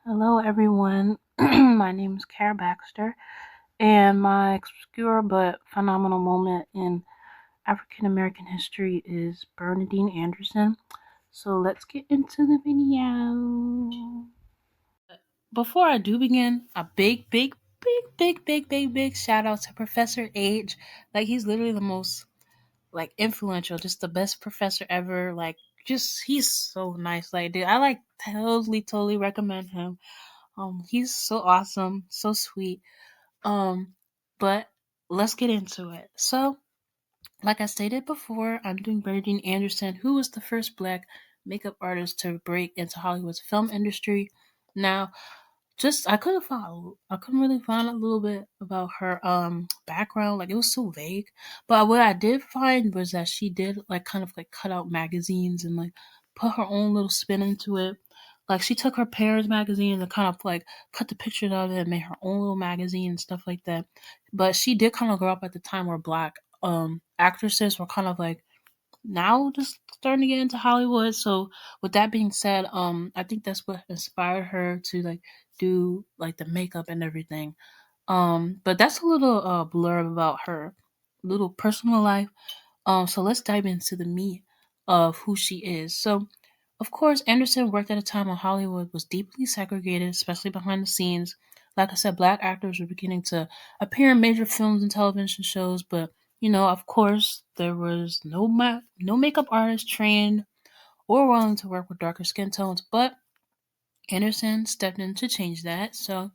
Hello, everyone. My name is Kiara Baxter, and my obscure but phenomenal moment in African American history is Bernadine Anderson. So let's get into the video. Before I do begin, a big shout out to Professor H. Like, he's literally the most influential, just the best professor ever. Just he's so nice. Like, dude, I totally recommend him. He's so awesome, so sweet. Um, but let's get into it. So, like I stated before, I'm doing Bernadine Anderson, who was the first black makeup artist to break into Hollywood's film industry. Now, just I couldn't really find a little bit about her background. Like, it was so vague. But what I did find was that she did like cut out magazines and like put her own little spin into it. Like, she took her parents' magazine and kind of like cut the pictures of it and made her own little magazine and stuff like that. But she did kind of grow up at the time where black actresses were kind of like now just starting to get into Hollywood. So with that being said, I think that's what inspired her to like do like the makeup and everything. But that's a little blurb about her little personal life. So let's dive into the meat of who she is. So of course, Anderson worked at a time when Hollywood was deeply segregated, especially behind the scenes. Like I said, black actors were beginning to appear in major films and television shows, but of course, there was no makeup artist trained or willing to work with darker skin tones. But Anderson stepped in to change that. So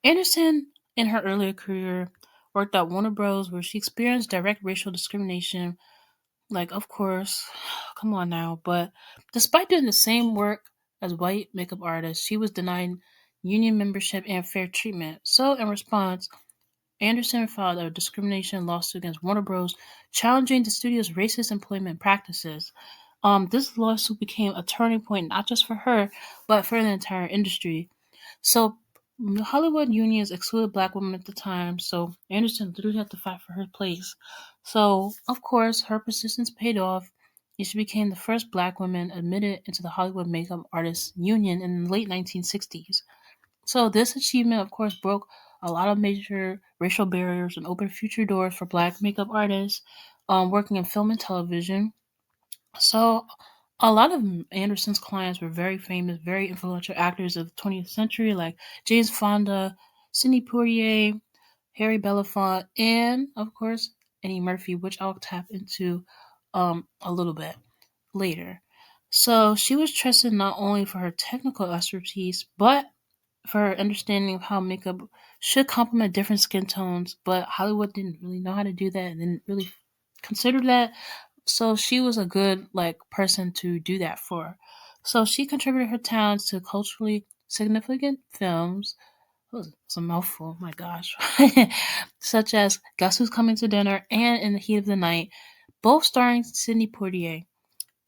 Anderson, in her earlier career, worked at Warner Bros., where she experienced direct racial discrimination. Like, of course, come on now. But despite doing the same work as white makeup artists, she was denied union membership and fair treatment. So, in response, Anderson filed a discrimination lawsuit against Warner Bros., challenging the studio's racist employment practices. This lawsuit became a turning point not just for her, but for the entire industry. So, the Hollywood unions excluded black women at the time, so Anderson literally had to fight for her place. So, of course, her persistence paid off, and she became the first black woman admitted into the Hollywood Makeup Artists Union in the late 1960s. So this achievement, of course, broke a lot of major racial barriers and opened future doors for black makeup artists working in film and television. So a lot of Anderson's clients were very famous, very influential actors of the 20th century, like James Fonda, Sidney Poitier, Harry Belafonte, and of course Eddie Murphy, which I'll tap into a little bit later. So she was trusted not only for her technical expertise, but for her understanding of how makeup should complement different skin tones, but Hollywood didn't really know how to do that and didn't really consider that. So she was a good person to do that for. So she contributed her talents to culturally significant films. It's a mouthful, my gosh. Such as Guess Who's Coming to Dinner and In the Heat of the Night, both starring Sidney Poitier.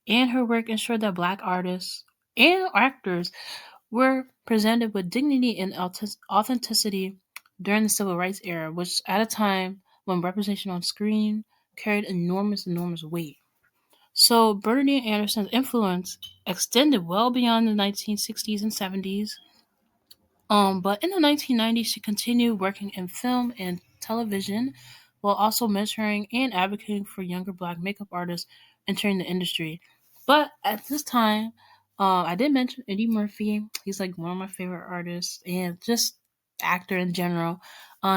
And her work ensured that black artists and actors were presented with dignity and authenticity during the civil rights era, which at a time when representation on screen carried enormous weight. So Bernadine Anderson's influence extended well beyond the 1960s and 70s. But in the 1990s, she continued working in film and television while also mentoring and advocating for younger black makeup artists entering the industry. But at this time, I did mention Eddie Murphy. He's like one of my favorite artists and just actor in general.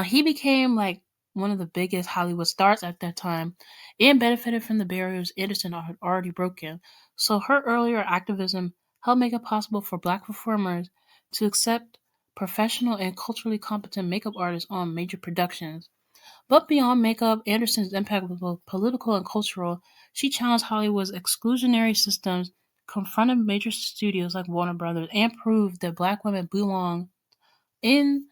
He became like one of the biggest Hollywood stars at that time and benefited from the barriers Anderson had already broken. So her earlier activism helped make it possible for black performers to accept professional and culturally competent makeup artists on major productions. But beyond makeup, Anderson's impact was both political and cultural. She challenged Hollywood's exclusionary systems, confronted major studios like Warner Brothers, and proved that black women belong in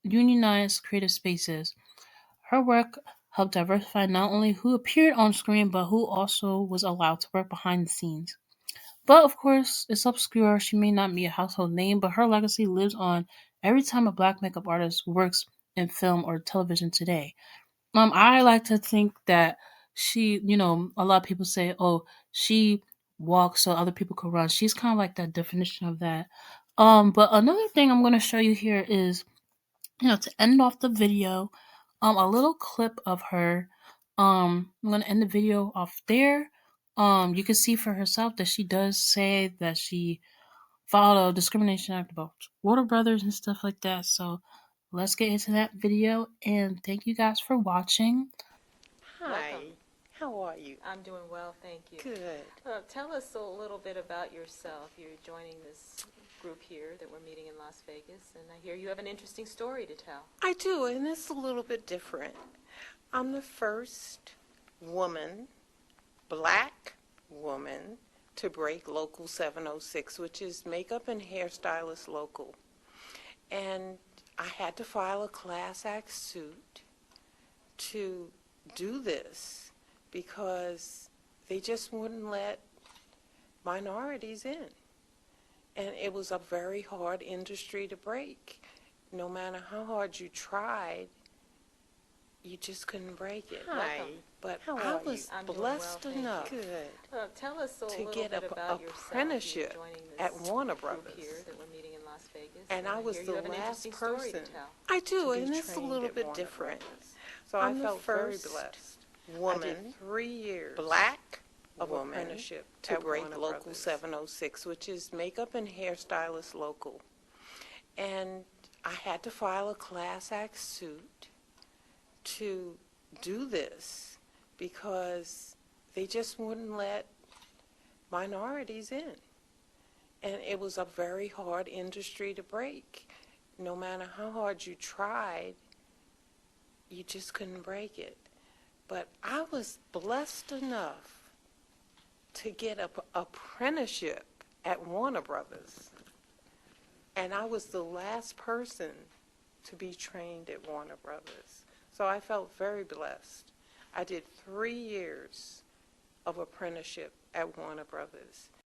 unionized creative spaces. Her work helped diversify not only who appeared on screen, but who also was allowed to work behind the scenes. But of course, it's obscure. She may not be a household name, but her legacy lives on every time a black makeup artist works in film or television today. I like to think that a lot of people say, oh, she walks so other people could run. She's kind of like that definition of that. But another thing I'm gonna show you here is, to end off the video, a little clip of her. I'm gonna end the video off there. You can see for herself that she does say that she filed a discrimination act about Warner Brothers and stuff like that. So let's get into that video, and thank you guys for watching. Hi, how are you? I'm doing well, thank you. Good. Tell us a little bit about yourself. You're joining this group here that we're meeting in Las Vegas, and I hear you have an interesting story to tell. I do, and it's a little bit different. I'm the first woman, black woman, to break Local 706, which is makeup and hairstylist local. And I had to file a class act suit to do this because they just wouldn't let minorities in. And it was a very hard industry to break. No matter how hard you tried, you just couldn't break it. Hi. But How I are you? was I'm doing blessed well, thank enough you. Tell us a to little get bit an about yourself. apprenticeship You're joining this at Warner group Brothers. here that we're meeting in Las Vegas, And I was hear the you have an last interesting story person. to tell. I do, to be and it's a trained little at bit Warner different. Brothers. So I'm I the felt very first blessed. Woman, I did 3 years black of woman apprenticeship to at break Warner Local Brothers. 706, which is makeup and hairstylist local. And I had to file a class act suit to do this because they just wouldn't let minorities in. And it was a very hard industry to break. No matter how hard you tried, you just couldn't break it. But I was blessed enough to get an apprenticeship at Warner Brothers. And I was the last person to be trained at Warner Brothers. So I felt very blessed. I did 3 years of apprenticeship at Warner Brothers.